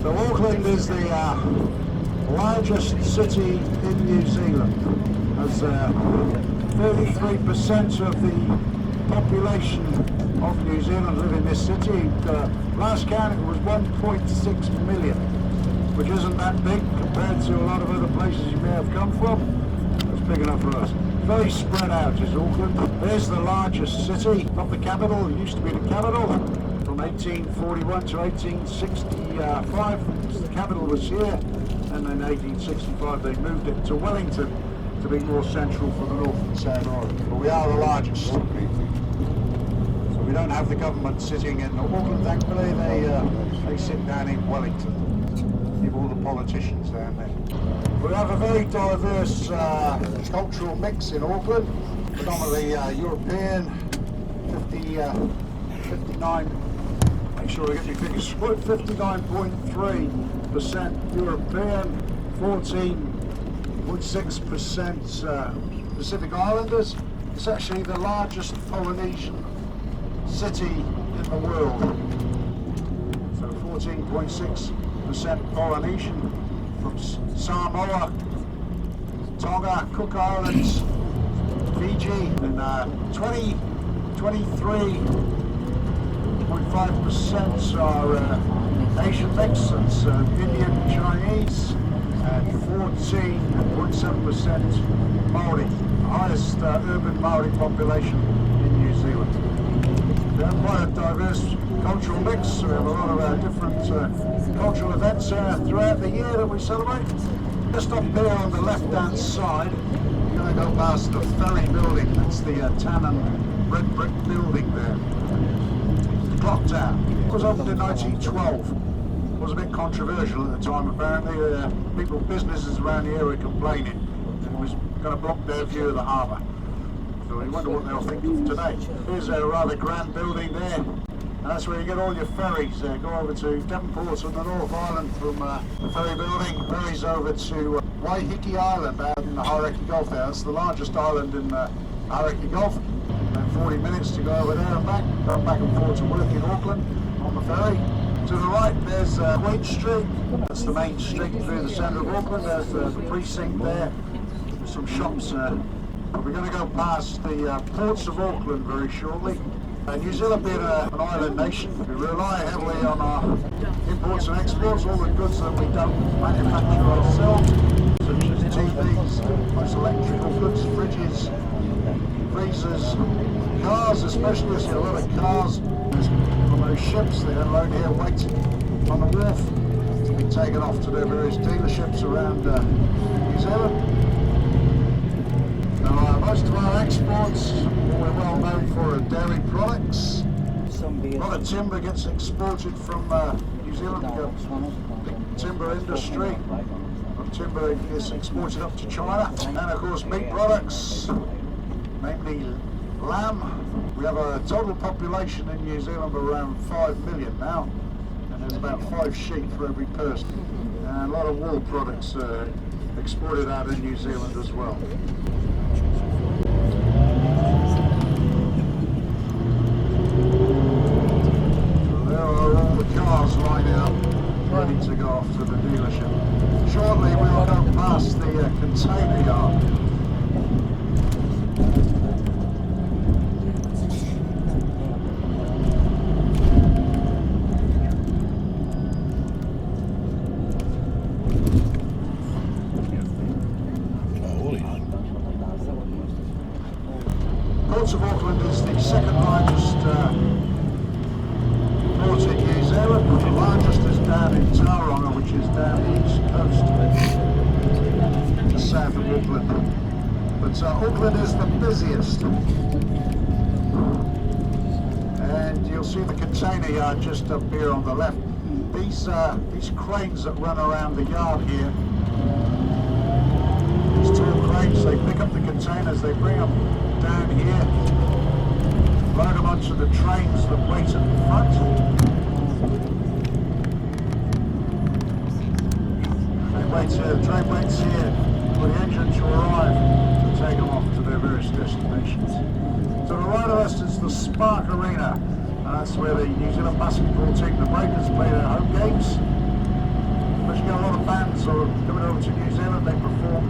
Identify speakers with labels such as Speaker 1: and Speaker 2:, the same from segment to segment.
Speaker 1: So Auckland is the largest city in New Zealand. Has 33% of the population of New Zealand live in this city. Last count it was 1.6 million, which isn't that big compared to a lot of other places you may have come from. It's big enough for us. Very spread out is Auckland. There's the largest city, not the capital. It used to be the capital from 1841 to 1865. The capital was here, and then 1865 they moved it to Wellington to be more central for the North and South Island. But we are the largest. So we don't have the government sitting in Auckland, thankfully. They sit down in Wellington. Keep all the politicians down there. We have a very diverse cultural mix in Auckland, predominantly European, 59, make sure I get my figures split, 59.3% European, 14.6% Pacific Islanders. It's actually the largest Polynesian city in the world. So 14.6% Polynesian from Samoa, Tonga, Cook Islands, Fiji, and 23.5% are Asian mix, that's Indian, Chinese, and 14.7% Maori, the highest urban Maori population in New Zealand. We have quite a diverse cultural mix. We have a lot of different cultural events throughout the year that we celebrate. Just up there on the left-hand side, you're going to go past the ferry building. That's the tan and red brick building there. The clock tower. It was opened in 1912. It was a bit controversial at the time, apparently. People, businesses around here were complaining. It was going to block their view of the harbour. So you wonder what they'll think of today. Here's a rather grand building there. And that's where you get all your ferries. Go over to Devonport on the North Island from the ferry building. Ferries over to Waiheke Island out in the Hauraki Gulf there. That's the largest island in the Hauraki Gulf. About 40 minutes to go over there and back. Go back and forth to work in Auckland on the ferry. To the right there's Queen Street. That's the main street through the centre of Auckland. There's the precinct there. There's some shops. We're going to go past the ports of Auckland very shortly. New Zealand being an island nation, we rely heavily on our imports and exports, all the goods that we don't manufacture ourselves, such as TVs, most electrical goods, fridges, freezers, cars especially. See a lot of cars on those ships. They unload here, waiting on the wharf to be taken off to their various dealerships around New Zealand. Most of our exports, we're well known for dairy products. A lot of timber gets exported from New Zealand. We've got big timber industry. Timber is exported up to China. And of course meat products, namely lamb. We have a total population in New Zealand of around 5 million now. And there's about 5 sheep for every person. And a lot of wool products exported out in New Zealand as well. Cars lining up, ready to go off to the dealership. Shortly we will go past the container yard. Ports of Auckland is the second largest port in New Zealand. The largest is down in Tauranga, which is down the east coast, just south of Auckland. But Auckland is the busiest. And you'll see the container yard just up here on the left. These cranes that run around the yard here, these tall cranes, they pick up the containers, they bring them down here, load them onto the trains that wait at the front. The train waits here for the engine to arrive to take them off to their various destinations. To the right of us is the Spark Arena. That's where the New Zealand basketball team, the Breakers, play their home games. But you get a lot of fans who are coming over to New Zealand. They perform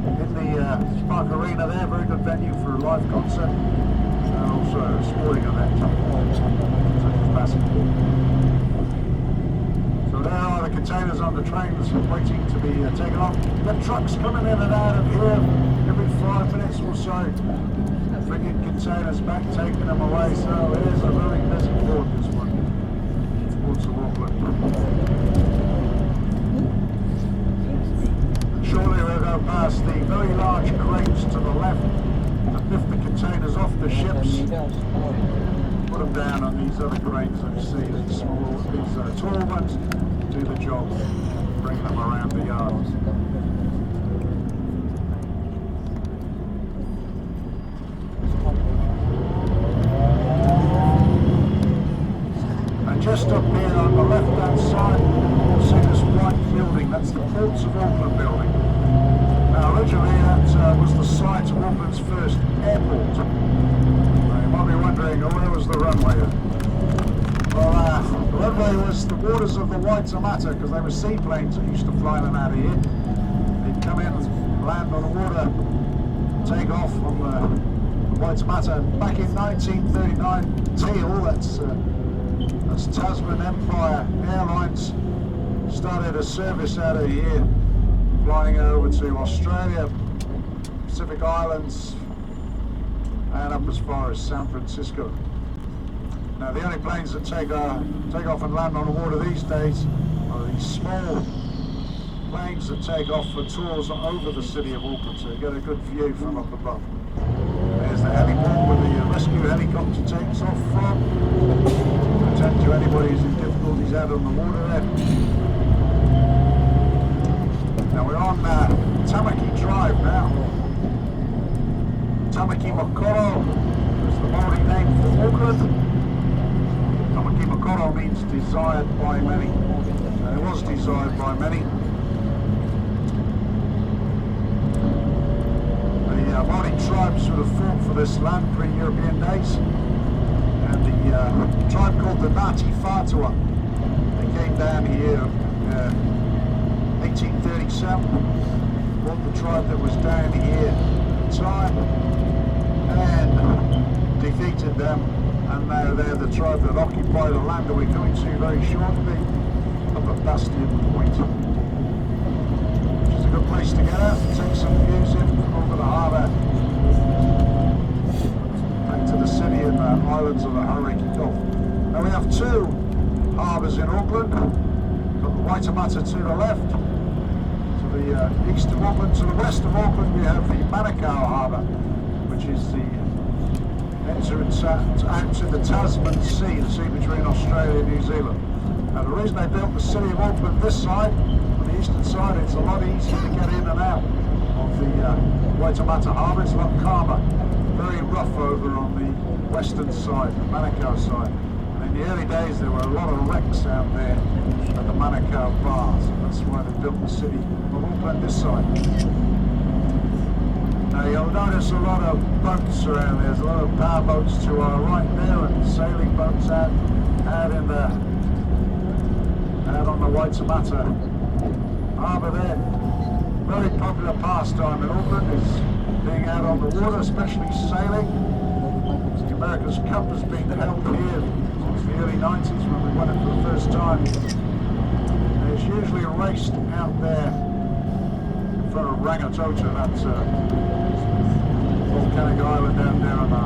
Speaker 1: in the Spark Arena there, very good venue for a live concert and also a sporting event such as basketball. So there are the containers on the trains waiting to be taken off. The trucks coming in and out of here every 5 minutes or so, bringing containers back, taking them away. So it is a very busy port, this one, ports of Auckland. Shortly we'll go past the very large cranes to the left and lift the containers off the ships, put them down on these other cranes that you see, these small, these tall ones, do the job, bring them around the yard. And just up here on the left hand side, you'll see this white building, that's the Ports of Auckland building. Now originally that was the site of Auckland's first airport. Now you might be wondering, where was the runway? Well, the runway was the waters of the Waitemata, because they were seaplanes that used to fly in and out of here. They'd come in, land on the water, take off on the Waitemata. Back in 1939, Teal, that's Tasman Empire Airlines, started a service out of here, flying over to Australia, Pacific Islands, and up as far as San Francisco. Now the only planes that take off and land on the water these days are these small planes that take off for tours over the city of Auckland, so you get a good view from up above. There's the heliport where the rescue helicopter takes off from, to attend to anybody who's in difficulties out on the water there. Now we're on Tamaki Drive now. Tamaki Makaurau is the Maori name for Auckland. Tamaki Makaurau means desired by many. It was desired by many. The Maori tribes would have fought for this land pre-European days. And the tribe called the Ngāti Whātua, they came down here 1837, fought the tribe that was down here at the time and defeated them, and now they're the tribe that occupy the land that we're going to very shortly, up at Bastion Point, which is a good place to get out and take some views in over the harbour back to the city and the islands of the Hauraki Gulf. Now we have two harbours in Auckland. Got the Waitemata to the left, to the east of Auckland. To the west of Auckland we have the Manukau Harbour, which is the entrance out to the Tasman Sea, the sea between Australia and New Zealand. Now the reason they built the city of Auckland this side, on the eastern side, it's a lot easier to get in and out of the Waitemata Harbour. It's a lot calmer, very rough over on the western side, the Manukau side. And in the early days there were a lot of wrecks out there at the Manukau bars. That's why they built the city of Auckland this side. Now you'll notice a lot of boats around there. There's a lot of power boats to our right there and sailing boats out in the on the Waitemata Harbour there. Very popular pastime in Auckland is being out on the water, especially sailing. The America's Cup has been held here since the early 90s when we won it for the first time. And it's usually raced out there in front of Rangitoto, that's volcanic island down there on the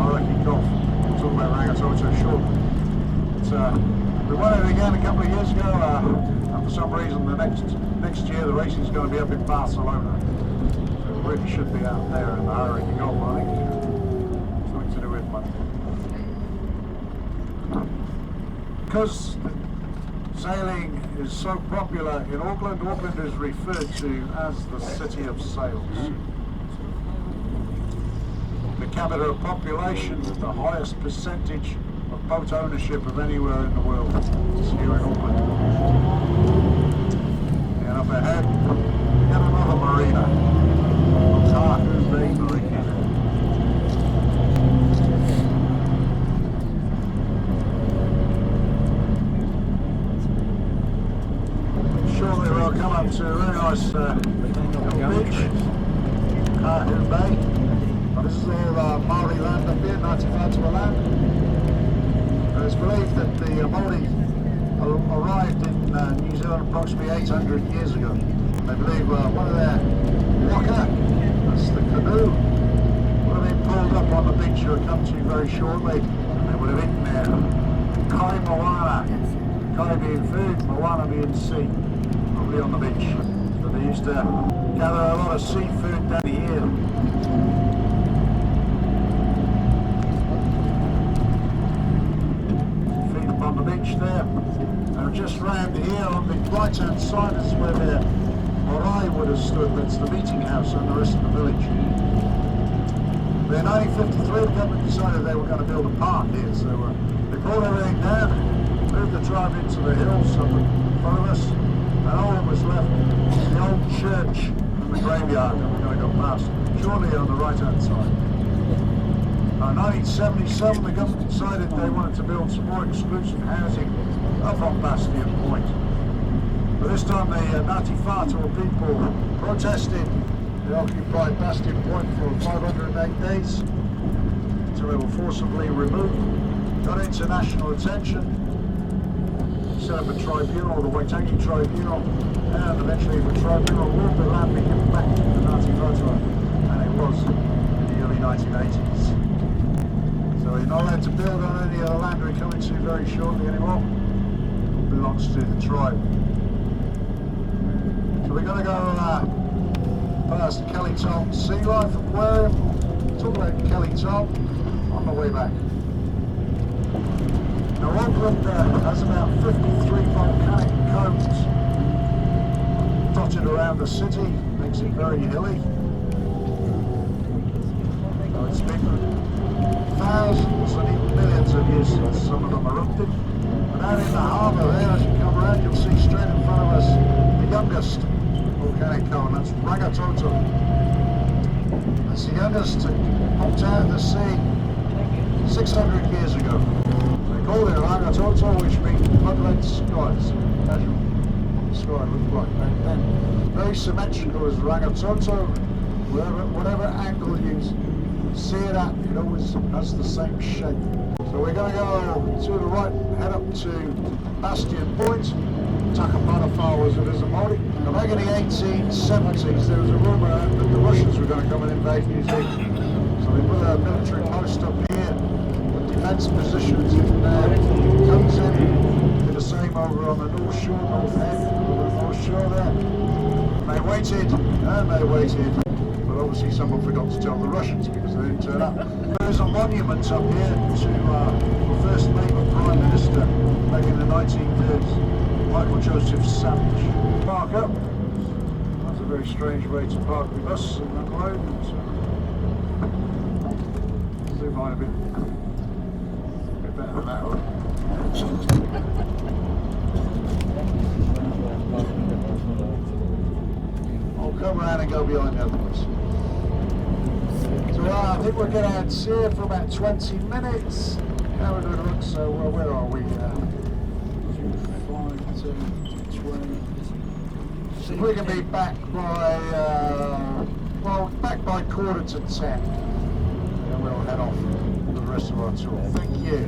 Speaker 1: Hauraki Gulf. We'll talk about Rangitoto shortly. We won it again a couple of years ago, and for some reason the next year the racing is going to be up in Barcelona. So it really should be out there in the Hauraki Gulf, I think. Something to do with money. Because sailing is so popular in Auckland, Auckland is referred to as the City of Sails. Per capita population with the highest percentage of boat ownership of anywhere in the world is here in Auckland. And up ahead, we got another marina, Otahu Bay Marina. Ngāti Whātua land. It's believed that the Māori arrived in New Zealand approximately 800 years ago. They believe one of their waka, that's the canoe, would have been pulled up on the beach you'll come to very shortly. And they would have eaten their kai moana, kai being food, moana being sea, probably on the beach. So they used to gather a lot of seafood down here. Feed up on the beach there. And just round here on the right hand side is where their marae would have stood. That's the meeting house and the rest of the village. But in 1953 the government decided they were going to build a park here, so they brought everything down, moved the tribe into the hills up in front of us, and all that was left was the old church and the graveyard that we're going to go past shortly on the right hand side. In 1977 the government decided they wanted to build some more exclusive housing up on Bastion Point. But this time the Ngāti Whātua people protested. They occupied Bastion Point for 508 days until they were forcibly removed. Got international attention, set up a tribunal, the Waitangi Tribunal, and eventually the tribunal ruled the land be given back to the Ngāti Whātua, and it was in the early 1980s. So you're not allowed to build on any of the land we're coming to very shortly anymore. It belongs to the tribe. So we're going to go past Kellytown Sea Life Aquarium, talk about Kellytown on the way back. Now Auckland has about 53 volcanic cones dotted around the city, makes it very hilly. So it's been thousands and even millions of years since some of them erupted. And out in the harbour there, as you come around, you'll see straight in front of us the youngest volcanic cone, that's Rangitoto. That's the youngest that popped out of the sea 600 years ago. They called it Rangitoto, which means blood-red skies. That's what the sky looked like back then. Very symmetrical as Rangitoto. Whatever angle you see it at, it always has the same shape. So we're going to go to the right, head up to Bastion Point. Takapanafa was it as a Māori. Now back in the 1870s there was a rumour that the Russians were going to come and invade New Zealand. So they put a military post up here, with defence positions in comes in, did the same over on the North Shore, North Head, on the North Shore there. They waited, and they waited. But obviously someone forgot to tell the Russians because they didn't turn up. There's a monument up here to the first Labour Prime Minister back in the 1930s, Michael Joseph Savage. Park up. That's a very strange way to park the bus and unload. Zoom on a bit better than that one. I'll come around and go behind the other ones. So I think we'll get out here for about 20 minutes. Have a good look. So where are we? 20. So we can be back by back by 9:45, and we'll head off for the rest of our tour. Thank you.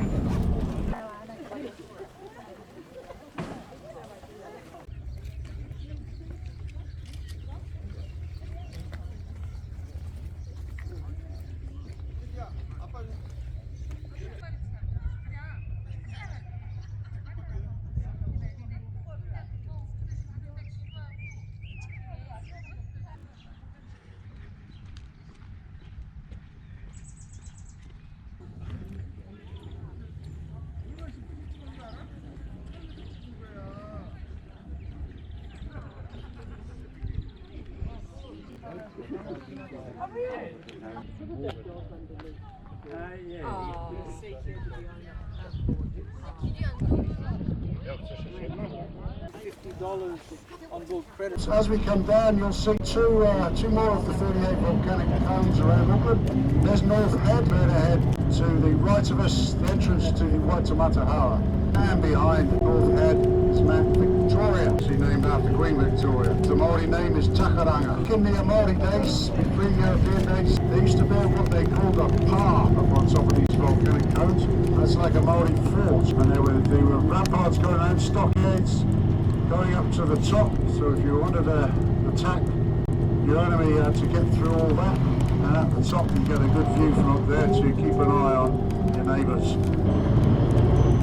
Speaker 2: $50 on board credit.
Speaker 1: So as we come down, you'll see two more of the 38 volcanic cones around Auckland. There's North Head, straight ahead to the right of us, the entrance to the Waitemata Hara. And behind North Head is Mount Victoria, actually named after Queen Victoria. The Māori name is Takaranga. In the Māori days, pre-European days, they used to build what they called a pā up on top of these looks like a Maori fort, and there were the ramparts going around, stockades going up to the top, so if you wanted to attack your enemy, you had to get through all that, and at the top you get a good view from up there to keep an eye on your neighbours.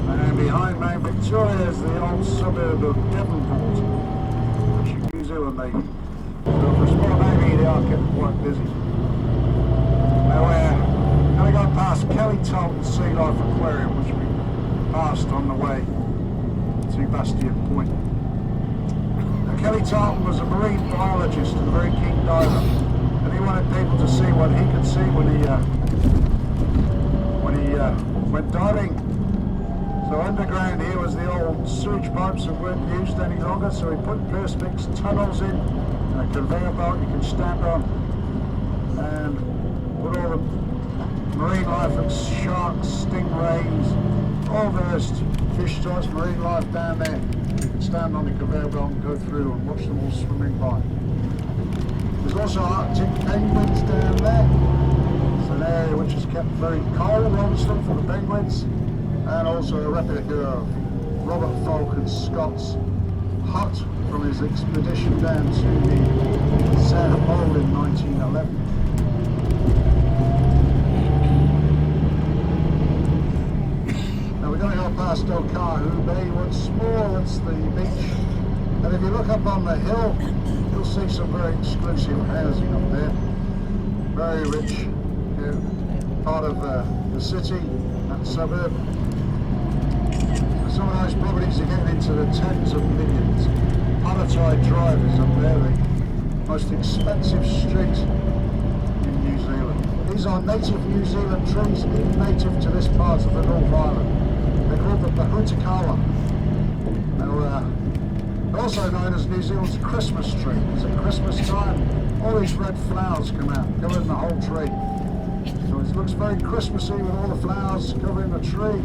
Speaker 1: And behind Mount Victoria is the old suburb of Devonport, which is New Zealand Navy. So for a small navy they are kept quite busy. Now we're going to go past Kelly Tarleton Sea Life Aquarium, which we passed on the way to Bastion Point. Now, Kelly Tarleton was a marine biologist and a very keen diver, and he wanted people to see what he could see when he went diving. So underground here was the old sewage pipes that weren't used any longer, so he put perspex tunnels in and a conveyor belt you can stand on, and put all the marine life like sharks, stingrays, all various fish types, marine life down there. You can stand on the conveyor belt and go through and watch them all swimming by. There's also Arctic penguins down there. It's an area which is kept very cold, obviously, for the penguins. And also a replica of Robert Falcon Scott's hut from his expedition down to the South Pole in 1911. Now we're going to go past Okahu Bay once more. That's the beach. And if you look up on the hill, you'll see some very exclusive housing up there. Very rich, part of the city and suburb. Some of those properties are getting into the tens of millions. Paratai Drive is up there, the most expensive street in New Zealand. These are native New Zealand trees, native to this part of the North Island. They're called the Bahutakawa. Now, also known as New Zealand's Christmas tree. Because at Christmas time, all these red flowers come out, covering the whole tree. So it looks very Christmassy with all the flowers covering the tree.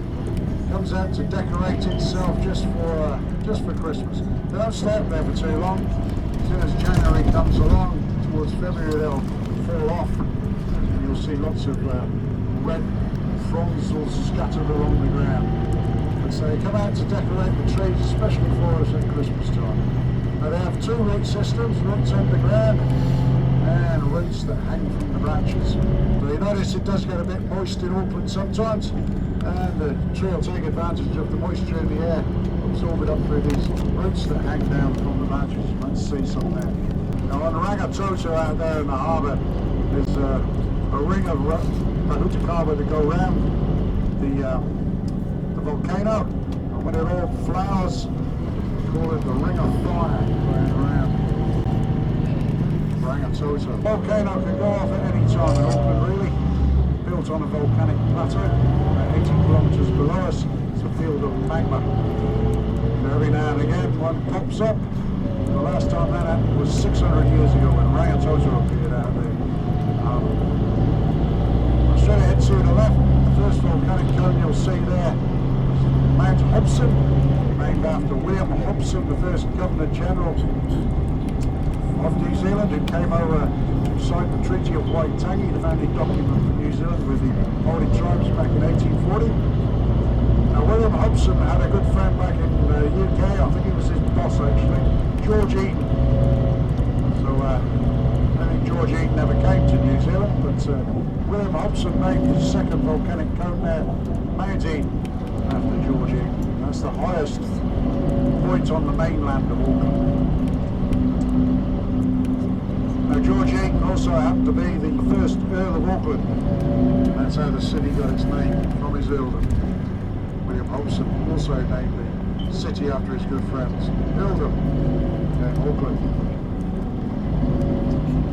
Speaker 1: Comes out to decorate itself just for Christmas. They don't stay up there for too long. As soon as January comes along, towards February they'll fall off, and you'll see lots of red fronds all scattered along the ground. And so they come out to decorate the trees, especially for us at Christmas time. Now they have two root systems, roots underground and roots that hang from the branches. So you notice it does get a bit moist in Auckland sometimes, and the tree will take advantage of the moisture in the air, absorb it up through these roots that hang down from the branches. You might see some there. Now on Rangitoto out there in the harbour, there's a ring of Bahutakawa that go round the volcano, and when it all flowers, we call it the ring of fire going around Rangitoto. The volcano can go off at any time in Auckland, really. Built on a volcanic plateau, about 80 kilometres below us. It's a field of magma. And every now and again one pops up. The last time that happened was 600 years ago when Rangitoto appeared out there. Straight ahead to the left, the first volcanic cone you'll see there is Mount Hobson, named after William Hobson, the first Governor General of New Zealand, who came over, signed the Treaty of Waitangi, the founding document for New Zealand with the Maori tribes back in 1840. Now William Hobson had a good friend back in the UK, I think he was his boss actually, George Eaton. So I think George Eaton never came to New Zealand, but William Hobson named his second volcanic cone there Mount Eaton after George Eaton. That's the highest point on the mainland of Auckland. Now George Eaton also happened to be the first Earl of Auckland. That's how the city got its name, from his earldom. William Hobson also named the city after his good friends, Earldom in Auckland.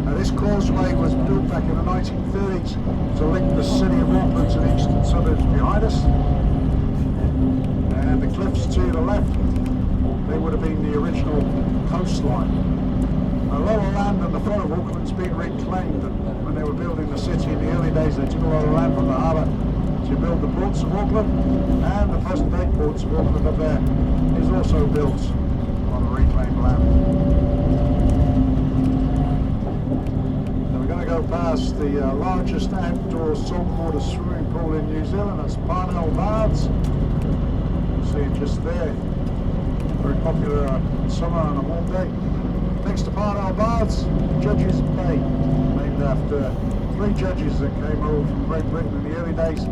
Speaker 1: Now this causeway was built back in the 1930s to link the city of Auckland to the eastern suburbs behind us. And the cliffs to the left, they would have been the original coastline. The lower land in the front of Auckland's been reclaimed, and when they were building the city in the early days they took a lot of land from the harbour to build the ports of Auckland, and the present day ports of Auckland up there is also built on reclaimed land. Now we're going to go past the largest outdoor saltwater swimming pool school in New Zealand. That's Parnell Bards. See it just there. Very popular in summer on a warm day. Next to Parnell Bards, Judges Bay, named after 3 judges that came over from Great Britain in the early days,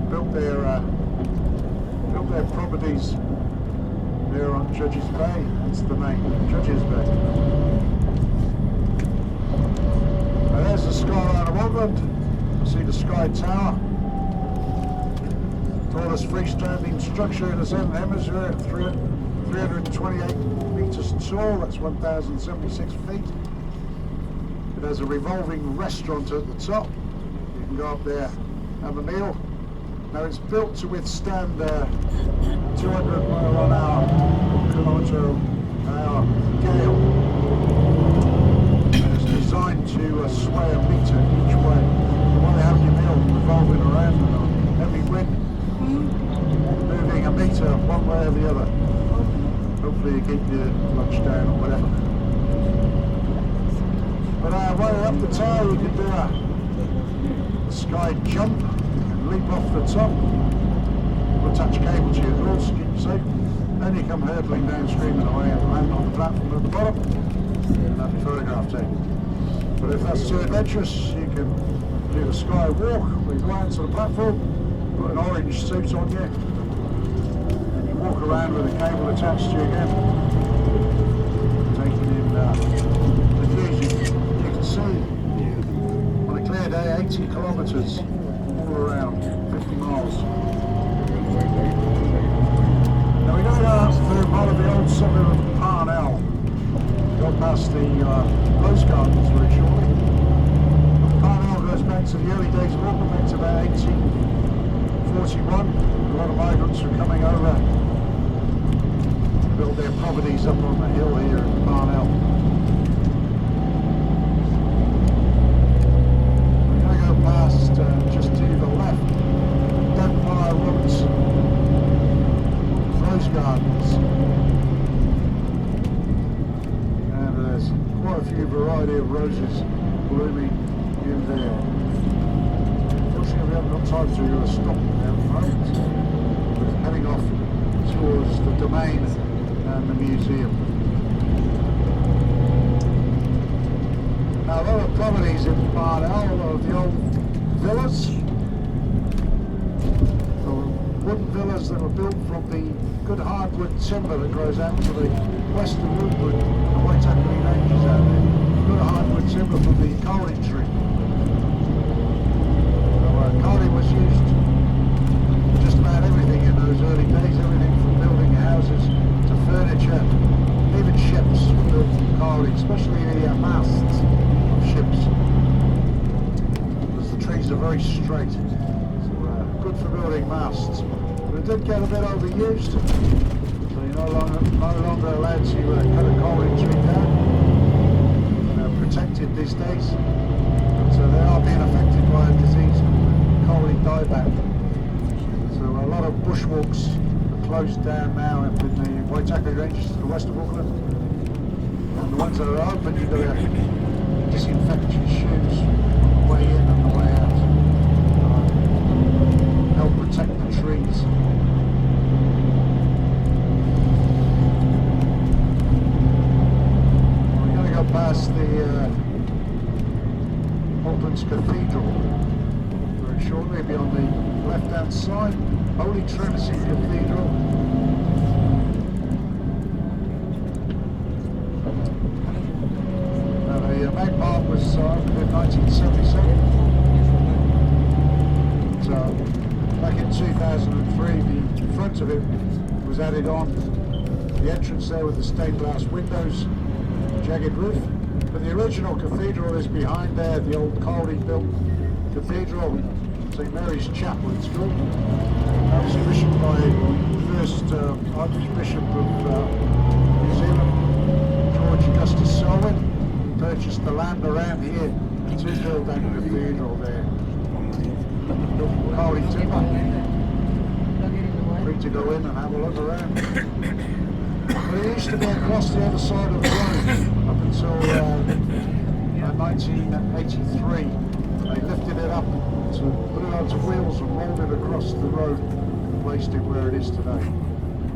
Speaker 1: built their properties there on Judges Bay. That's the name, Judges Bay. Now there's the skyline of Auckland. See the Sky Tower. Tallest freestanding structure in the Southern Hemisphere at 328 metres tall. That's 1,076 feet. It has a revolving restaurant at the top. You can go up there, have a meal. Now it's built to withstand 200 km/h gale. And it's designed to sway a metre each way. You want to have your meal revolving around in a heavy wind, moving a metre one way or the other. Hopefully you keep your lunch down or whatever. But while you're up the tower, you can do a sky jump. Leap off the top, attach cable to your doors, keep you safe. Then you come hurtling downstream and away and land on the platform at the bottom and have your photograph taken. But if that's too adventurous, you can do the sky walk where you go out to the platform, put an orange suit on you, and you walk around with a cable attached to you again, taking in the views. You can see on a clear day 80 kilometres around 50 miles. Now we go down through part of the old suburb of Parnell. Go past the Rose Gardens very shortly. Parnell goes back to the early days of Auckland, back to about 1841. A lot of migrants were coming over to build their properties up on the hill here in Parnell. Past just to the left, Empire Roads, Rose Gardens, and there's quite a few variety of roses blooming in there. Unfortunately, we haven't got time to stop there at the moment. We're heading off towards the Domain and the museum. Now, a lot of properties in Parnell, a lot of the old villas, wooden villas that were built from the good hardwood timber that grows out to the west of Auckland, the Waitakere Ranges out there. Good hardwood timber from the kauri tree. So kauri was used for just about everything in those early days, everything from building houses to furniture, even ships were built from kauri, especially the masts of ships. Trees are very straight, so good for building masts. But it did get a bit overused, so you're no longer allowed to cut a kauri tree down. They're protected these days, so they are being affected by a disease called kauri dieback. So a lot of bushwalks are closed down now up in the Waitakere Ranges to the west of Auckland. And the ones that are open, you've got to disinfect your shoes on the way in and the way out. Help protect the trees. We're going to go past the Auckland's Cathedral very shortly. Be on the left hand side, Holy Trinity Cathedral. Now the main part was opened in 1977. So back in 2003, the front of it was added on. The entrance there with the stained glass windows, jagged roof. But the original cathedral is behind there, the old kauri built cathedral, St Mary's Chapel it's called. That was commissioned by the first Archbishop of New Zealand, George Augustus Selwyn. He purchased the land around here to build that cathedral there. Built from kauri timber. Free to go in and have a look around. But it used to be across the other side of the road up until 1983. They lifted it up onto wheels and rolled it across the road and placed it where it is today.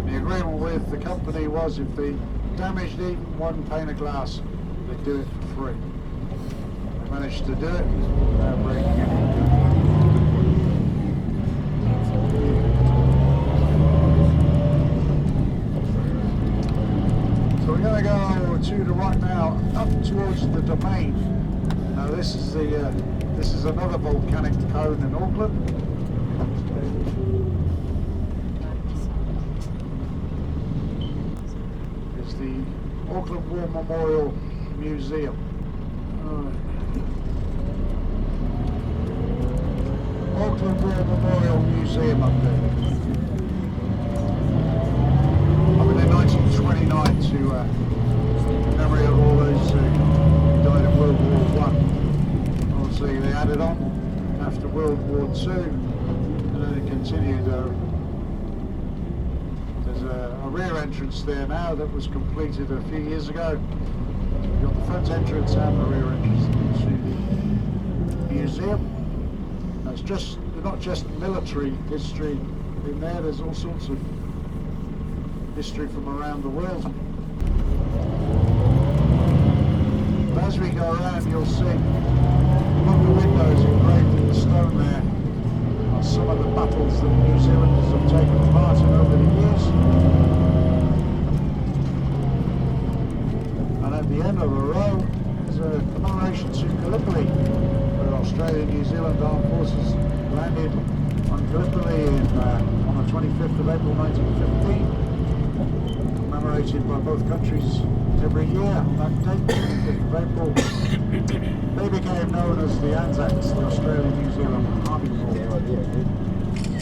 Speaker 1: The agreement with the company was if they damaged even one pane of glass, they'd do it for free. They managed to do it without breaking anything. So we're going to go to the right now, up towards the Domain. Now this is another volcanic cone in Auckland. It's the Auckland War Memorial Museum. Auckland War Memorial Museum up there. Up in 1929 to memory of all those who died in World War I. Obviously they added on after World War II, and then it continued. There's a rear entrance there now that was completed a few years ago. You've got the front entrance and the rear entrance to the museum. It's not just military history in there, there's all sorts of history from around the world. But as we go around, you'll see above the windows engraved in the stone there are some of the battles that New Zealanders have taken part in over the years. And at the end of the row is a commemoration to Gallipoli, where Australia and New Zealand armed forces landed on Gallipoli on the 25th of April 1915, commemorated by both countries every year on that date, 25th of April. They became known as the Anzacs, the Australian-New Zealand Army Corps. If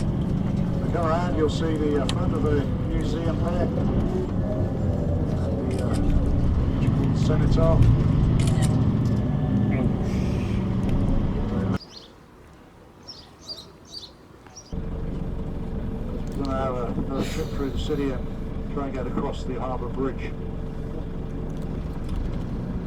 Speaker 1: you go around, you'll see the front of the museum there, the Senator. We're going to have another trip through the city and try and get across the harbour bridge.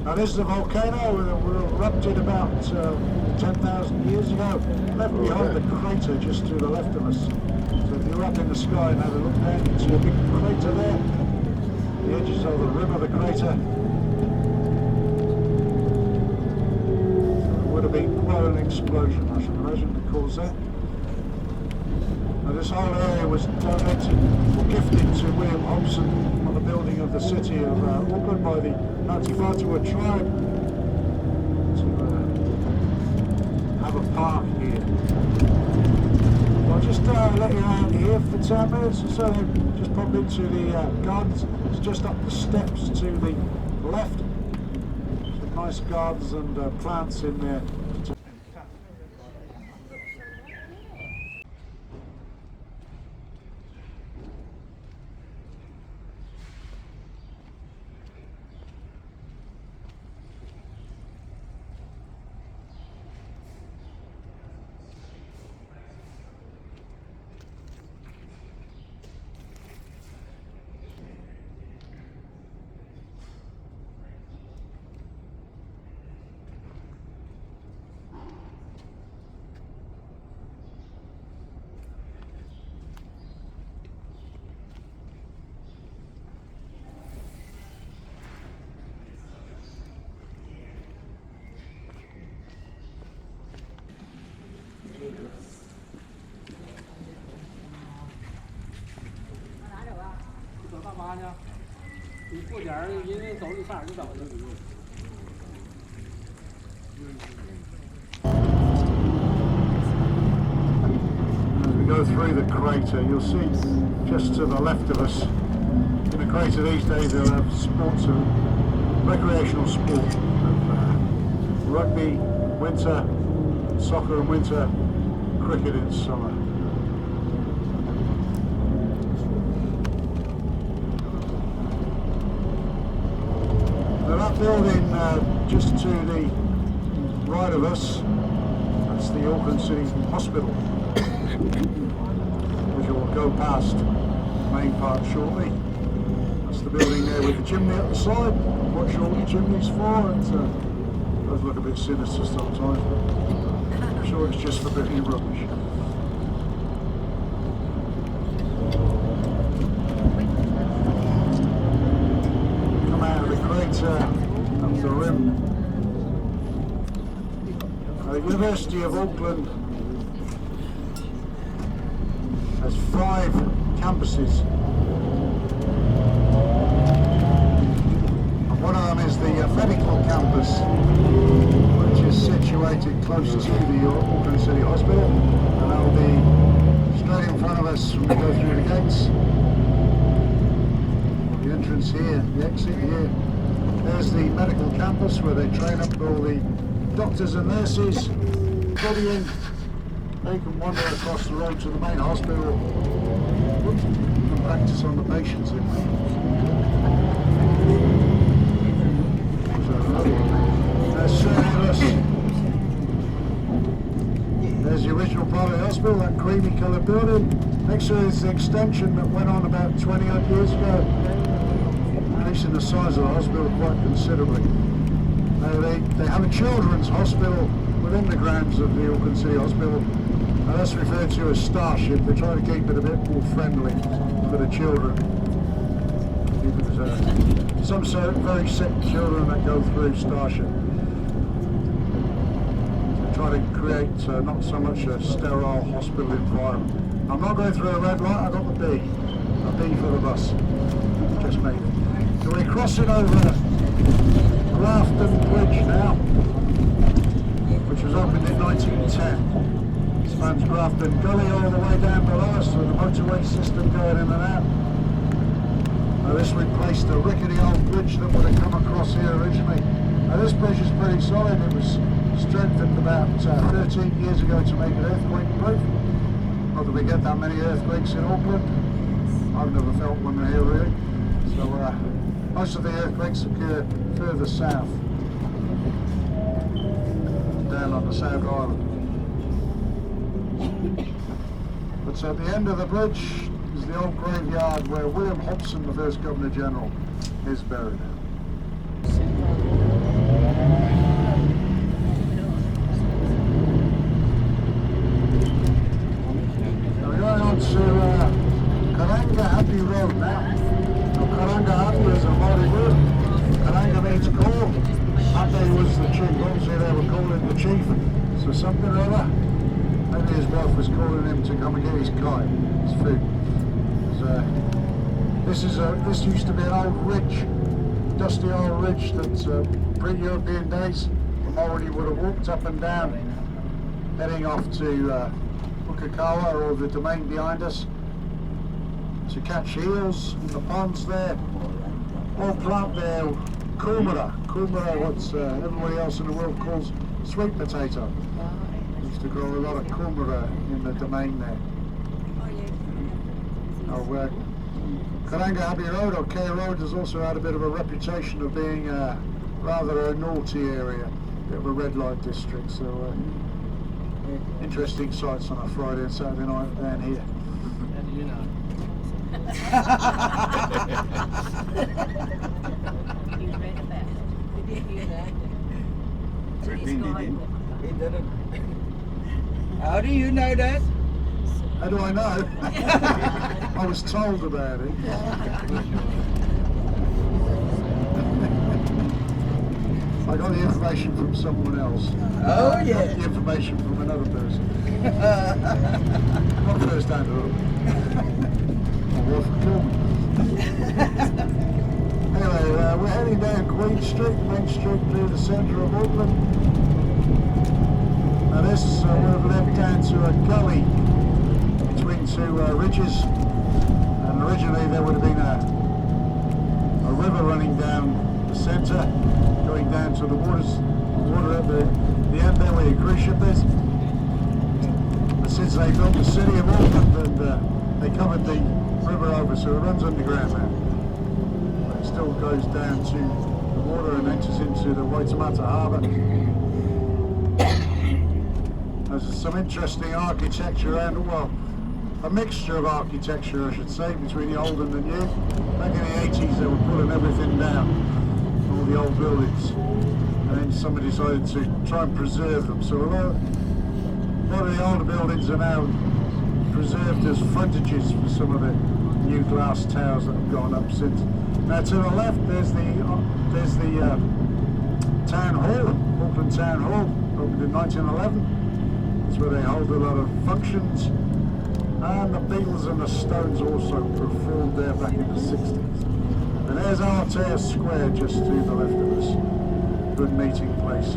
Speaker 1: Now this is a volcano that erupted about 10,000 years ago, left behind the crater just to the left of us. So if you're up in the sky and have a look down, you can see a big crater there. The edges of the rim of the crater. So it would have been quite an explosion, I should imagine, to cause that. Now this whole area was donated or gifted to William Hobson on the building of the city of Auckland by the Ngāti tribe to have a park here. I'll just let you around here for 10 minutes or so, just pop into the gardens. It's just up the steps to the left. Some nice gardens and plants in there.
Speaker 2: As
Speaker 1: we go through the crater, you'll see just to the left of us, in the crater these days they'll have sports and recreational sport of rugby in winter, soccer in winter, cricket in summer. That building just to the right of us, that's the Auckland City Hospital, which will go past the main part shortly. That's the building there with the chimney at the side. I'm not sure what the chimney's for, it does look a bit sinister sometimes. sure it's just for bit of rubbish. Come out of the crater, up the rim. The University of Auckland has 5 campuses. And one of them is the medical campus, which is situated close to the Auckland City Hospital, and that'll be straight in front of us when we go through the gates. The entrance here, the exit here. There's the medical campus where they train up all the doctors and nurses. Studying, they can wander across the road to the main hospital and practice on the patients. There's the original part of the hospital, that creamy coloured building. Next to it is the extension that went on about 20 odd years ago, increasing the size of the hospital quite considerably. They have a children's hospital within the grounds of the Auckland City Hospital, and that's referred to as Starship. They try to keep it a bit more friendly for the children. There's some very sick children that go through Starship. They try to create not so much a sterile hospital environment. I'm not going through a red light, I got the B. A B for the bus. Just me. So we're crossing over Grafton Bridge now, which was opened in 1910. It spans Grafton Gully all the way down below us with the motorway system going in and out. This replaced a rickety old bridge that would have come across here originally. This bridge is pretty solid. It was strengthened about 13 years ago to make it earthquake proof. Not that we get that many earthquakes in Auckland. I've never felt one here really. So most of the earthquakes occur further south, down on the South Island. But at the end of the bridge is the old graveyard where William Hobson, the first Governor General, is buried. Now we're going on to Karanga Happy Road now. Now Karanga Happy is a Māori word. Karanga means call. Happy was the chief. Obviously they were calling the chief. So something or other. Maybe his wife was calling him to come and get his kite, his food. This used to be an old ridge, dusty old ridge that pre-European days the Māori would have walked up and down, heading off to Pukekohe or the domain behind us to catch eels in the ponds there, or plant their kumara, what everybody else in the world calls sweet potato. Used to grow a lot of kumara in the domain there. Karanga Happy Road, or K Road, has also had a bit of a reputation of being rather a naughty area, a bit of a red light district, so interesting sights on a Friday and Saturday night down here.
Speaker 2: How do you know?
Speaker 3: He's read about it. Did you hear that?
Speaker 4: He didn't. How do you know that?
Speaker 1: How do I know? I was told about it. I got the information from someone else.
Speaker 4: Oh
Speaker 1: I
Speaker 4: yeah.
Speaker 1: got the information from another person. Not first hand at all. My wife would kill me. Anyway, we're heading down Queen Street, Main Street near the centre of Auckland. Now this we've led down to a gully between two ridges, and originally there would have been a river running down the centre, going down to the water at the end there where your cruise ship is. But since they built the city of Auckland, and they covered the river over, so it runs underground now. But it still goes down to the water and enters into the Waitemata Harbour. There's some interesting architecture around, well, a mixture of architecture I should say, between the old and the new. Back in the 80s they were pulling everything down, all the old buildings, and then somebody decided to try and preserve them. So a lot of the older buildings are now preserved as frontages for some of the new glass towers that have gone up since. Now to the left there's the Town Hall, Auckland Town Hall, opened in 1911. It's where they hold a lot of functions. And the Beatles and the Stones also performed there back in the 60s. And there's Aotea Square just to the left of us. Good meeting place.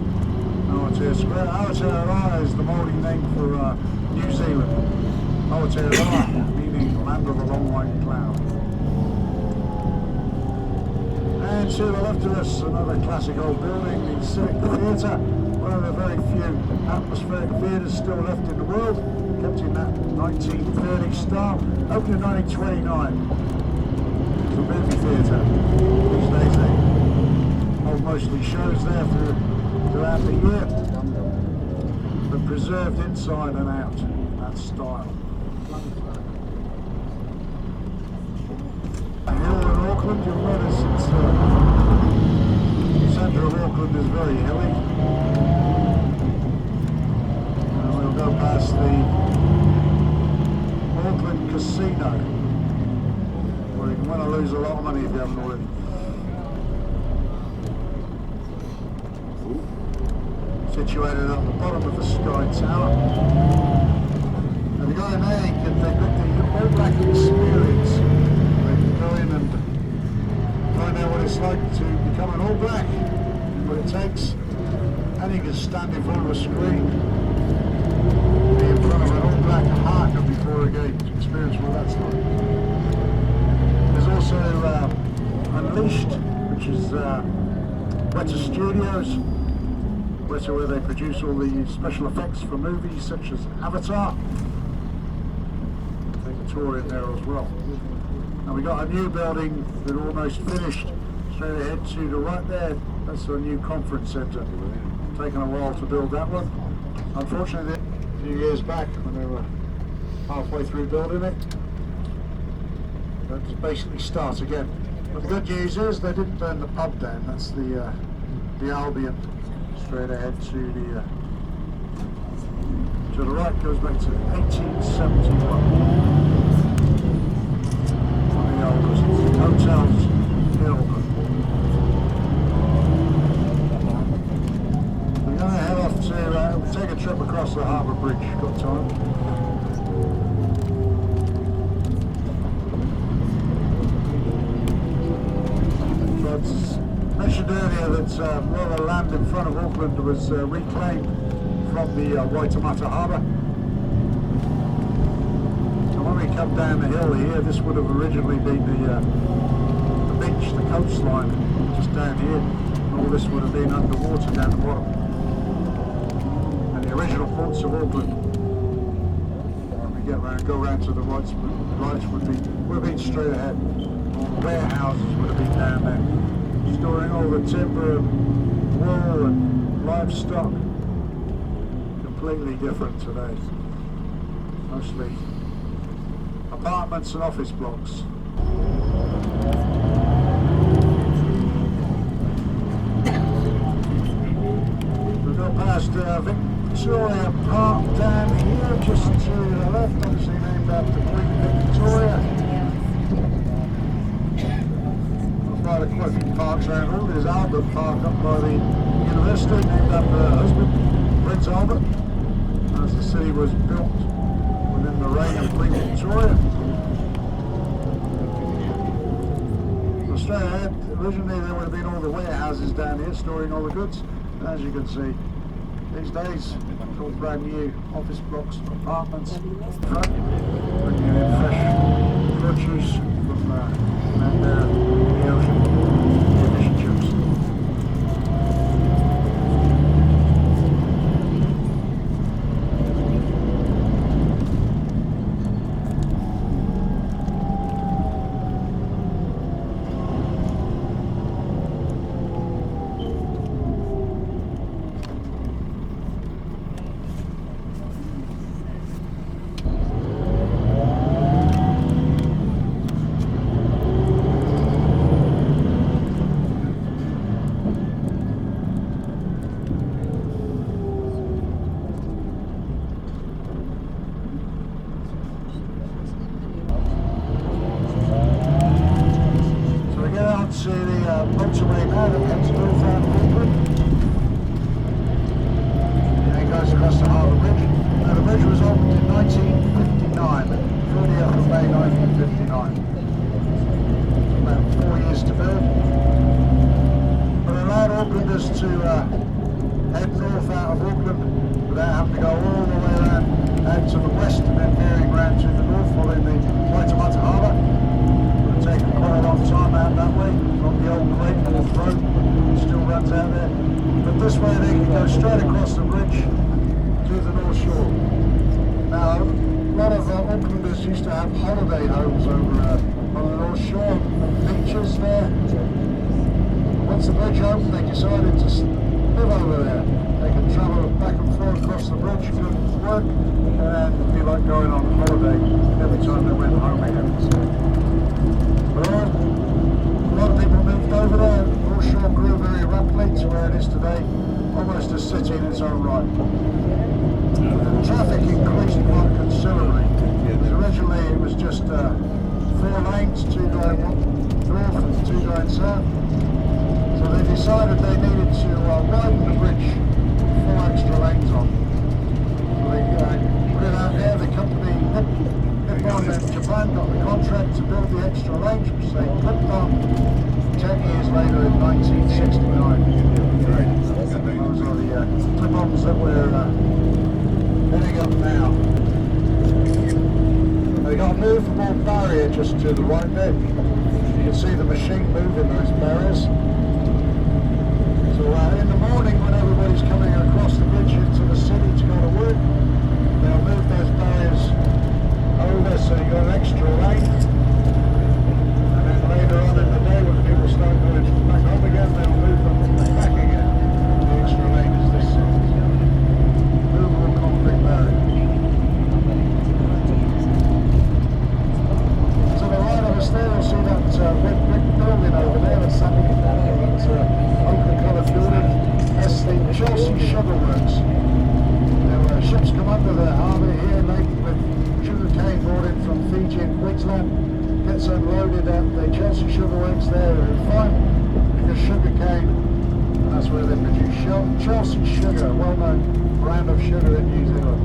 Speaker 1: Aotea Square. Aotearoa is the Māori name for New Zealand. Aotearoa, meaning land of the long white cloud. And to the left of us, another classic old building, the Civic Theatre. One of the very few atmospheric theatres still left in the world. Kept in that 1930 style. Opened in 1929. It's a movie theatre. These days they hold mostly shows there throughout the year. But preserved inside and out in that style. Hill in Auckland, you'll notice it's the centre of Auckland is very hilly. We'll go past the Auckland Casino, where you can win or lose a lot of money if you haven't already. Situated at the bottom of the Sky Tower. And you go in there, they've got the All Black experience. They can go in and find out what it's like to become an All Black, what it takes, and you can stand in front of a screen, be in front of an All Black haka before a game to experience what that's like. There's also Unleashed, which is Weta Studios, where they produce all the special effects for movies such as Avatar. Take a tour in there as well. And we got a new building that almost finished. Straight ahead to the right there, that's a new conference centre. Taken a while to build that one. Unfortunately, a few years back when they were halfway through building it, they had to basically start again. But the good news is they didn't burn the pub down. That's the Albion. Straight ahead to the right goes back to 1871. One of the oldest hotels in Melbourne. We're going to head off to take a trip across the Harbour Bridge. Got time? Mentioned earlier that a lot of land in front of Auckland was reclaimed from the Waitemata Harbour. So when we come down the hill here, this would have originally been the beach, the coastline, just down here. And all this would have been underwater down the bottom. And the original ports of Auckland, when we get around, go around to the right, would have been straight ahead. All the warehouses would have been down there, storing all the timber and wool and livestock. Completely different today. Mostly apartments and office blocks. We've got past Victoria Park down here, just to the left, obviously named after Queen Victoria. Quite a few parks around here. There's Albert Park up by the university, named after her husband, Prince Albert, as the city was built within the reign of Queen Victoria. So straight ahead, originally there would have been all the warehouses down here storing all the goods, and as you can see, these days, it's all brand new office blocks, apartments, front, bringing in fresh produce from out there. The ocean, the fish and chips. 1959. About 4 years to build. But it allowed Aucklanders to head north out of Auckland without having to go all the way around out to the west and then veering round to the north following the Waitemata Harbour. It would have taken quite a long time out that way, on the old Great North Road, which still runs out there. But this way they could go straight across the bridge to the North Shore. Now, a lot of Aucklanders used to have holiday homes over on the North Shore, beaches there. Once the bridge opened, they decided to live over there. They could travel back and forth across the bridge, go to work, and it'd be like going on holiday every time they went home again. But a lot of people moved over there. North Shore grew very rapidly to where it is today, almost a city in its own right. The traffic increased quite considerably. Originally it was just 4 lanes, 2 going north and 2 going south. So they decided they needed to widen the bridge, 4 extra lanes on. So they put it out there, the company Nippon and Japan got the contract to build the extra lanes, which they clipped on 10 years later in 1969. Those are the clip-ons that we're heading up now. They got a movable barrier just to the right there. You can see the machine moving those barriers. So in the morning when everybody's coming across the bridge into the city to go to work, they'll move those barriers over so you got an extra lane. And then later on in the day when people start going back home again, they'll move them back again. The extra lane is this movable concrete barrier. To the right of us there, you'll see that red brick building over there, that's something that ochre coloured building. That's the Chelsea Sugar Works. Now, ships come under the harbour here laden with sugar cane brought in from Fiji and Queensland, gets unloaded at the Chelsea Sugar Works there, refined the sugar cane, and that's where they produce Chelsea Sugar, a well-known brand of sugar in New Zealand.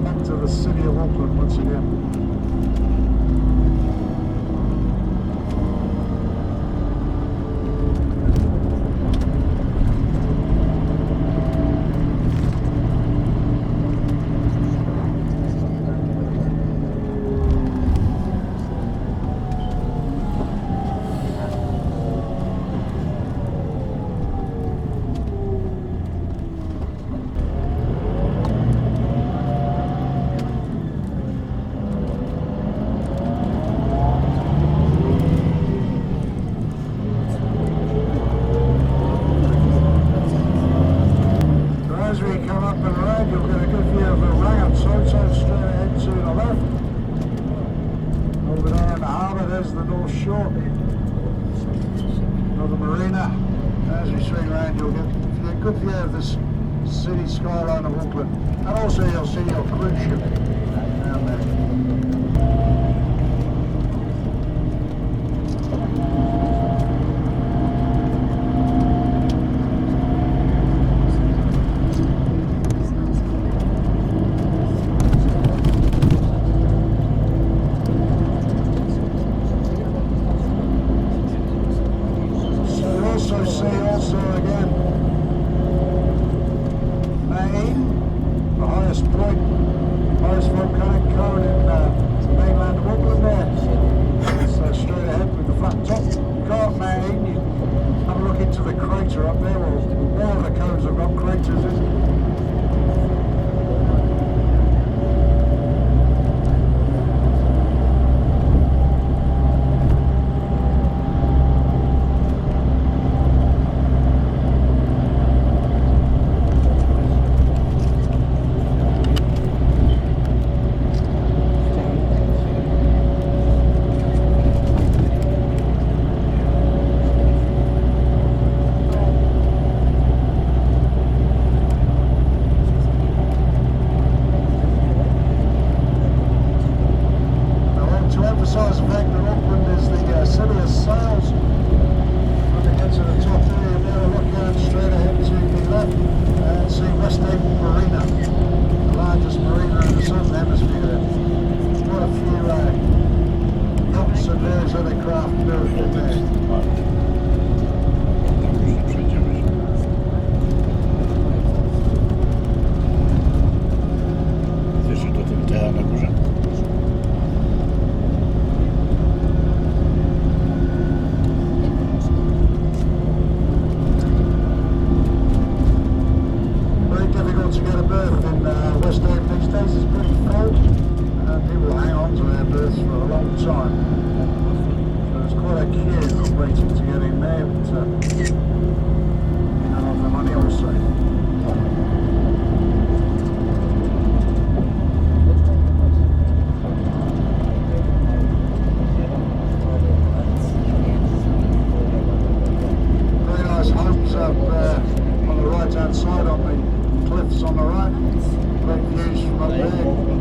Speaker 1: Back to the city of Auckland once again. Good view of this city skyline of Auckland, and also you'll see your cruise ship down there. So you also see again the highest point, highest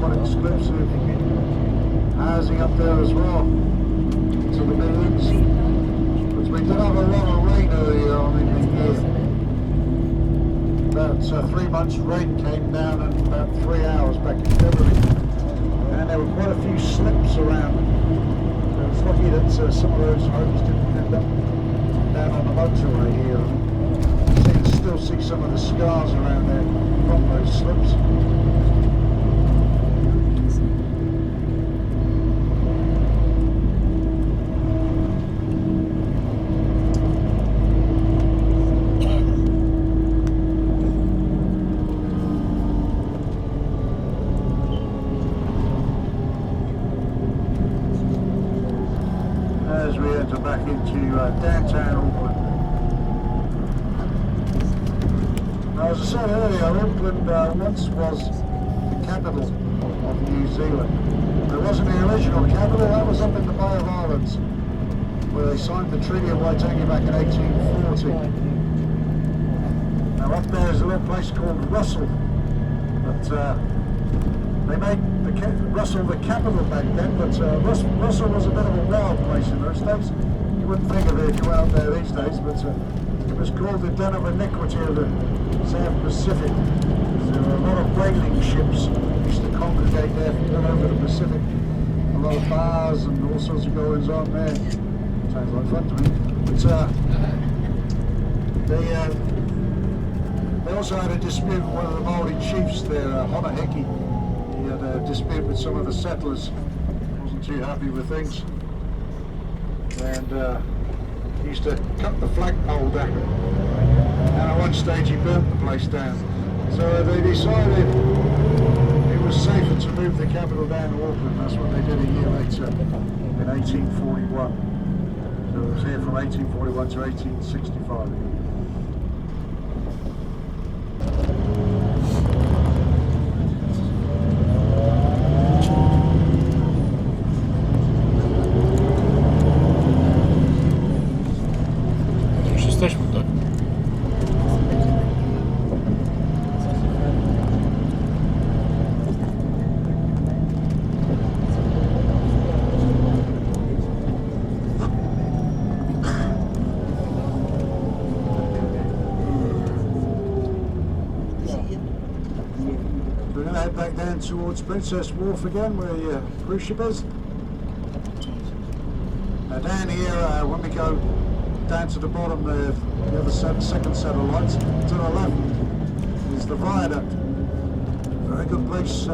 Speaker 1: somewhat exclusive housing up there as well, to the Midlands. But we did have a lot of rain earlier on in the year. About 3 months rain came down in about 3 hours back in February. And there were quite a few slips around. I was lucky that some of those homes didn't end up down on the motorway here. You can still see some of the scars around there from those slips. As we enter back into downtown Auckland. Now, as I said earlier, Auckland once was the capital of New Zealand. It wasn't the original capital, that was up in the Bay of Islands, where they signed the Treaty of Waitangi back in 1840. Now up there is a little place called Russell, but they made Russell the capital back then, but Russell was a bit of a wild place in those days. You wouldn't think of it if you went up there these days, but it was called the den of iniquity of the South Pacific. There were a lot of whaling ships used to congregate there from all over the Pacific. A lot of bars and all sorts of goings on there. Sounds like fun to me. But they also had a dispute with one of the Maori chiefs there, Honaheki. He had a dispute with some of the settlers. Wasn't too happy with things. And he used to cut the flagpole down. And at one stage he burnt the place down. So they decided it was safer to move the capital down to Auckland. That's what they did a year later in 1841. So it was here from 1841 to 1865.
Speaker 5: Już jesteśmy, tak?
Speaker 1: We're going to head back down towards Princess Wharf again, where your cruise ship is. Down here, when we go down to the bottom, the other second set of lights, to the left is the viaduct. Very good place,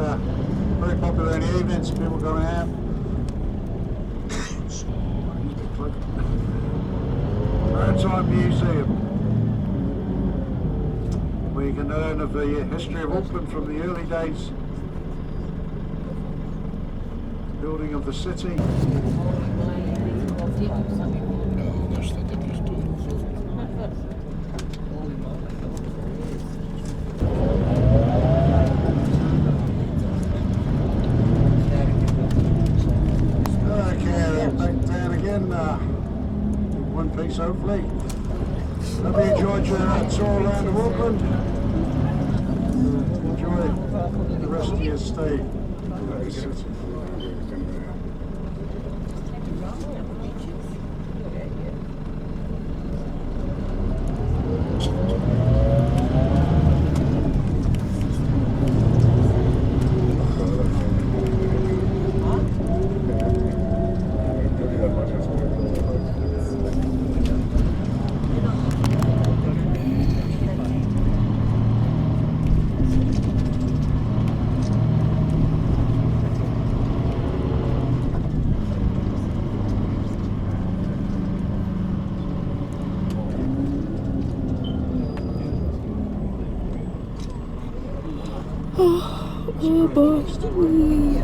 Speaker 1: very popular in the evenings, people going out. Maritime Museum, where you can learn of the history of Auckland from the early days, building of the city.
Speaker 5: No, niestety po prostu.
Speaker 1: Okay, back down again, in one piece hopefully. Hope you enjoyed your tour around of Auckland. Enjoy the rest of your stay in the city.
Speaker 5: Oh boy.